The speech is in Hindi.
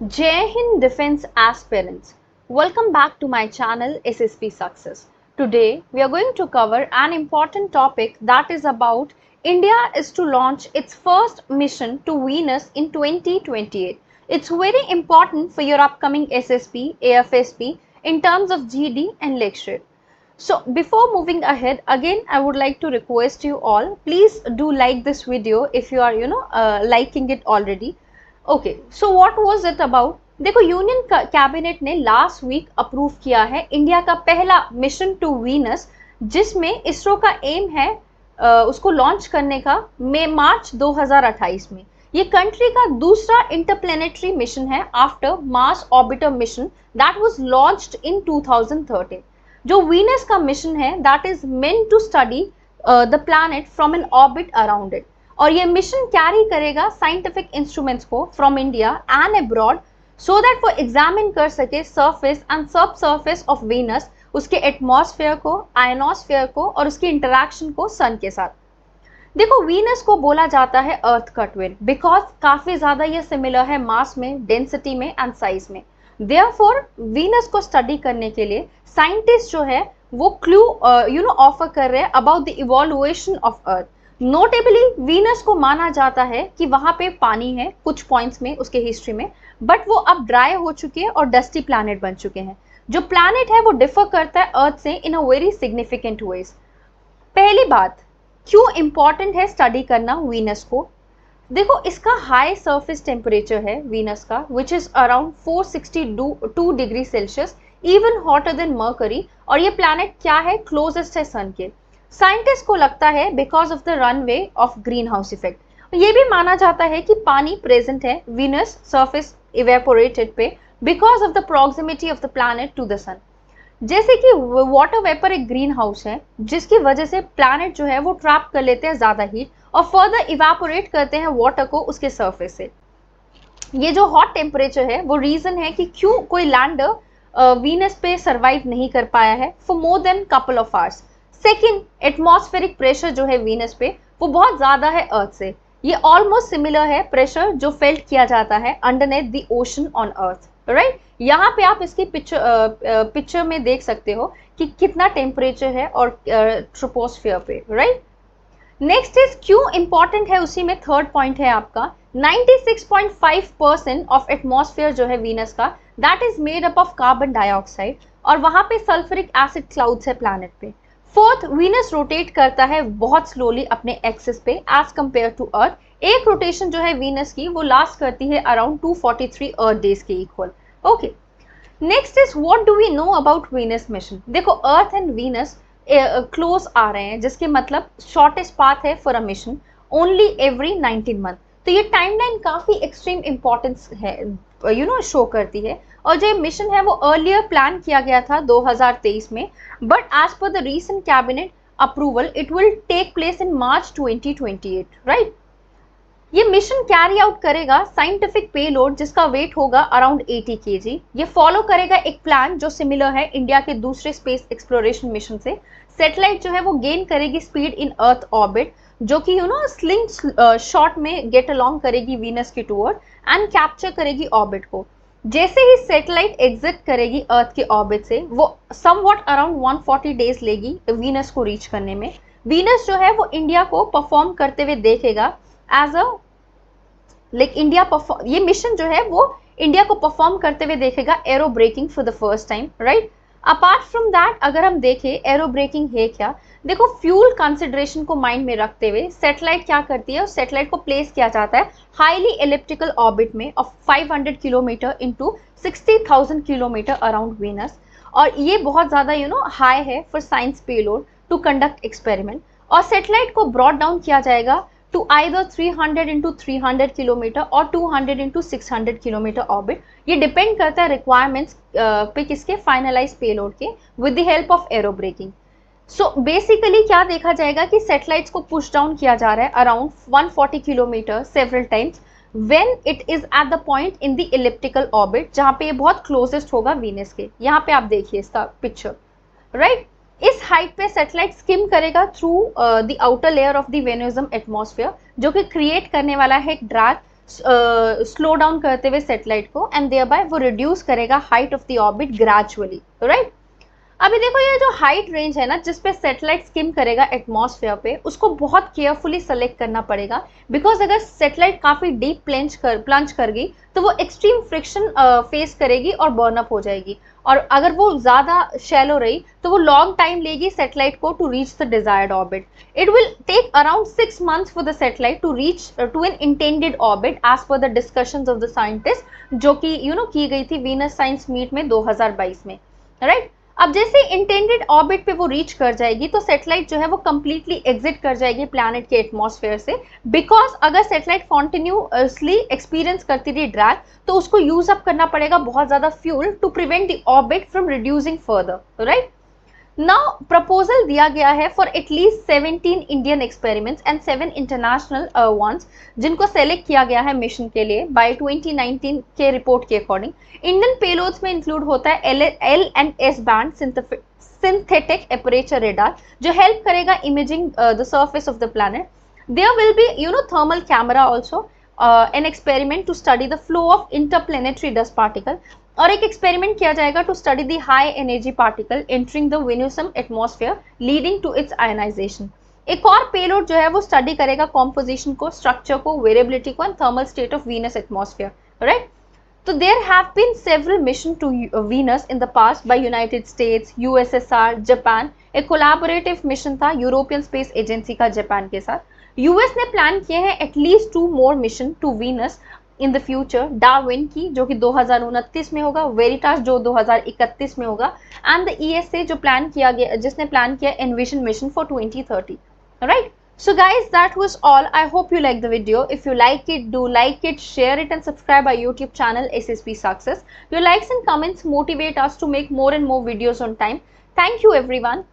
Jai Hind Defense Aspirants. Welcome back to my channel SSP Success. Today we are going to cover an important topic that is about India is to launch its first mission to Venus in 2028. It's very important for your upcoming SSP, AFSP in terms of GD and lecture. So before moving ahead, again I would like to request you all, please do like this video if you are liking it already. Okay so what was it about. देखो यूनियन कैबिनेट ने लास्ट वीक अप्रूव किया है इंडिया का पहला मिशन टू वीनस, जिसमें इसरो का एम है उसको लॉन्च करने का मार्च 2028 में। ये कंट्री का दूसरा इंटरप्लेनेटरी मिशन है after Mars orbiter mission that was launched in 2013। जो वीनस का मिशन है that is meant to study the planet from an orbit around it, और ये मिशन कैरी करेगा साइंटिफिक इंस्ट्रूमेंट्स को from India and abroad so that वो एग्जामिन कर सके surface and subsurface of Venus, उसके एटमॉस्फेयर को, आयनोस्फेयर को और उसकी इंटरैक्शन को सन के साथ। देखो वीनस को बोला जाता है अर्थ का ट्विन बिकॉज काफी ज्यादा ये सिमिलर है मास में, डेंसिटी में एंड साइज में। देयरफॉर वीनस को स्टडी करने के लिए साइंटिस्ट जो है वो क्लू ऑफर कर रहे हैं about the evolution of earth. Notably Venus को माना जाता है कि वहां पे पानी है कुछ पॉइंट्स में उसके हिस्ट्री में, बट वो अब ड्राई हो चुके हैं और डस्टी प्लैनेट बन चुके हैं। जो प्लैनेट है वो डिफर करता है अर्थ से इन अ वेरी सिग्निफिकेंट वेज। पहली बात, क्यों इंपॉर्टेंट है स्टडी करना वीनस को? देखो इसका हाई सरफेस टेम्परेचर है वीनस का which is around 462 degree Celsius, even hotter then mercury, और ये प्लैनेट क्या है, क्लोजेस्ट है सन के। साइंटिस्ट को लगता है because of the runway of green house effect. ये भी माना जाता है कि पानी प्रेजेंट है वीनस सरफेस इवेपोरेटेड पे because of the proximity of the planet to the sun. जैसे कि वाटर वेपर एक ग्रीन हाउस है जिसकी वजह से प्लैनेट जो है वो ट्रैप कर लेते हैं ज्यादा हीट और फर्दर इवेपोरेट करते हैं वाटर को उसके सरफेस से। ये जो हॉट टेम्परेचर है वो रीजन है कि क्यों कोई लैंडर वीनस पे सर्वाइव नहीं कर पाया है for more than couple of hours. Second, atmospheric pressure जो है वीनस पे वो बहुत ज्यादा है अर्थ से। ये ऑलमोस्ट सिमिलर है प्रेशर जो फेल्ट किया जाता है underneath the ocean on earth, right. यहाँ पे आप इसकी पिक्चर में देख सकते हो कि कितना टेम्परेचर है और ट्रोपोस्फियर पे, राइट। नेक्स्ट इज क्यों इंपॉर्टेंट है, उसी में थर्ड पॉइंट है आपका 96.5% ऑफ एटमॉस्फेयर जो है वीनस का that is made up of carbon dioxide, और वहां पे सल्फ्यूरिक एसिड क्लाउड्स है प्लैनेट पे। फोर्थ, वीनस रोटेट करता है बहुत स्लोली अपने एक्सिस पे एज कंपेयर टू अर्थ। एक रोटेशन जो है वीनस की वो लास्ट करती है अराउंड 243 अर्थ डेज के इक्वल। Okay, next is what do we know about Venus mission. देखो अर्थ एंड वीनस क्लोज आ रहे हैं, जिसके मतलब शॉर्टेस्ट पाथ है for a mission only every 19 month. तो ये टाइमलाइन काफी एक्सट्रीम इंपॉर्टेंस है शो करती है। और जो मिशन है वो अर्लियर प्लान किया गया था 2023 में, but as per the recent cabinet approval it will take place in March 2028, right. ये मिशन कैरी आउट करेगा साइंटिफिक पेलोड जिसका वेट होगा अराउंड 80 kg। ये फॉलो करेगा एक प्लान जो सिमिलर है इंडिया के दूसरे स्पेस एक्सप्लोरेशन मिशन से। सैटेलाइट जो है वो गेन करेगी स्पीड इन अर्थ ऑर्बिट, जो कि स्लिंग शॉट में गेट अलोंग करेगी वीनस की टूवर्ड एंड कैप्चर करेगी ऑर्बिट को। जैसे ही सैटेलाइट एग्जिट करेगी अर्थ के ऑर्बिट से वो समवॉट अराउंड 140 डेज लेगी वीनस को रीच करने में। वीनस जो है वो इंडिया को परफॉर्म करते हुए देखेगा एज अ ये मिशन जो है वो इंडिया को परफॉर्म करते हुए देखेगा aero braking for the first time, right. Apart from that अगर हम देखें एरो ब्रेकिंग है क्या, देखो फ्यूल कंसिडरेशन को माइंड में रखते हुए सैटेलाइट क्या करती है, उस सैटेलाइट को प्लेस किया जाता है हाईली एलिप्टिकल ऑर्बिट में of 500 kilometre into 60,000 kilometre around Venus. और ये बहुत ज्यादा हाई है for science payload to conduct experiment. और सैटेलाइट को ब्रॉड डाउन किया जाएगा टू आइदर 300 into 300 किलोमीटर और 200 into 600 किलोमीटर ऑर्बिट। ये डिपेंड करता है रिक्वायरमेंट्स पे किसके, फाइनलाइज पेलोड के, with the help of aero braking. So basically क्या देखा जाएगा कि सैटेलाइट्स को पुश डाउन किया जा रहा है around 140 kilometre several times when it is at the point in the elliptical orbit जहां पे ये बहुत क्लोजेस्ट होगा वीनस के। यहाँ पे आप देखिए इसका पिक्चर, राइट। इस हाइट पे सैटेलाइट स्किम करेगा through the outer layer of the Venusian atmosphere, जो कि क्रिएट करने वाला है एक ड्रैग स्लो डाउन करते हुए सेटेलाइट को, एंड देयर बाय वो रिड्यूस करेगा height of the orbit gradually, right. अभी देखो ये जो हाइट रेंज है ना जिस पे सैटेलाइट स्किम करेगा एटमॉस्फेयर पे, उसको बहुत केयरफुली सेलेक्ट करना पड़ेगा, बिकॉज अगर सैटेलाइट काफी डीप प्लंज कर गई तो वो एक्सट्रीम फ्रिक्शन फेस करेगी और बर्न अप हो जाएगी, और अगर वो ज्यादा शैलो रही तो वो लॉन्ग टाइम लेगी सैटेलाइट को to reach the desired orbit. It will take around 6 months for the satellite to reach to an intended orbit as per the discussions of the scientist, जो कि की गई थी वीनस साइंस मीट में 2022 में, राइट। अब जैसे इंटेंडेड ऑर्बिट पे वो रीच कर जाएगी तो सैटेलाइट जो है वो कंप्लीटली एग्जिट कर जाएगी प्लैनेट के एटमॉस्फेयर से, बिकॉज अगर सैटेलाइट कॉन्टिन्यूसली एक्सपीरियंस करती रही ड्रैग तो उसको यूज अप करना पड़ेगा बहुत ज्यादा fuel to prevent the orbit from reducing further, right. Now proposal दिया गया है for at least 17 Indian experiments and 7 international ones, जिनको सेलेक्ट किया गया है मिशन के लिए बाय 2019 के रिपोर्ट के अकॉर्डिंग। इंडियन पेलोड्स में इंक्लूड होता है L and S band synthetic aperture radar, जो हेल्प करेगा imaging the surface of the planet. There will be thermal camera also, an experiment to study the flow of interplanetary dust particle, और एक एक्सपेरिमेंट किया जाएगा to study the high energy particle entering the Venusian atmosphere leading to its ionisation. एक और पेलोड जो है वो स्टडी करेगा कॉम्पोजिशन को, स्ट्रक्चर को, वेरिएबिलिटी को and thermal state of Venus atmosphere, right. तो there have been several mission to Venus in the past by United States, USSR, Japan. एक कोलैबोरेटिव मिशन था यूरोपियन स्पेस एजेंसी का जापान के साथ। यूएस ने प्लान किए हैं at least 2 more mission to Venus in the future, Darwin की जो कि 2029 में होगा, वेरिटास जो 2031 में होगा, एंड द ईएसए जो प्लान किया गया, जिसने प्लान किया envision mission for 2030, right. So guys, that was all. I hope you liked the video. If you like it, do like it, share it and subscribe our YouTube channel SSP Success. Your likes and comments motivate us to make more and more videos on time. Thank you everyone.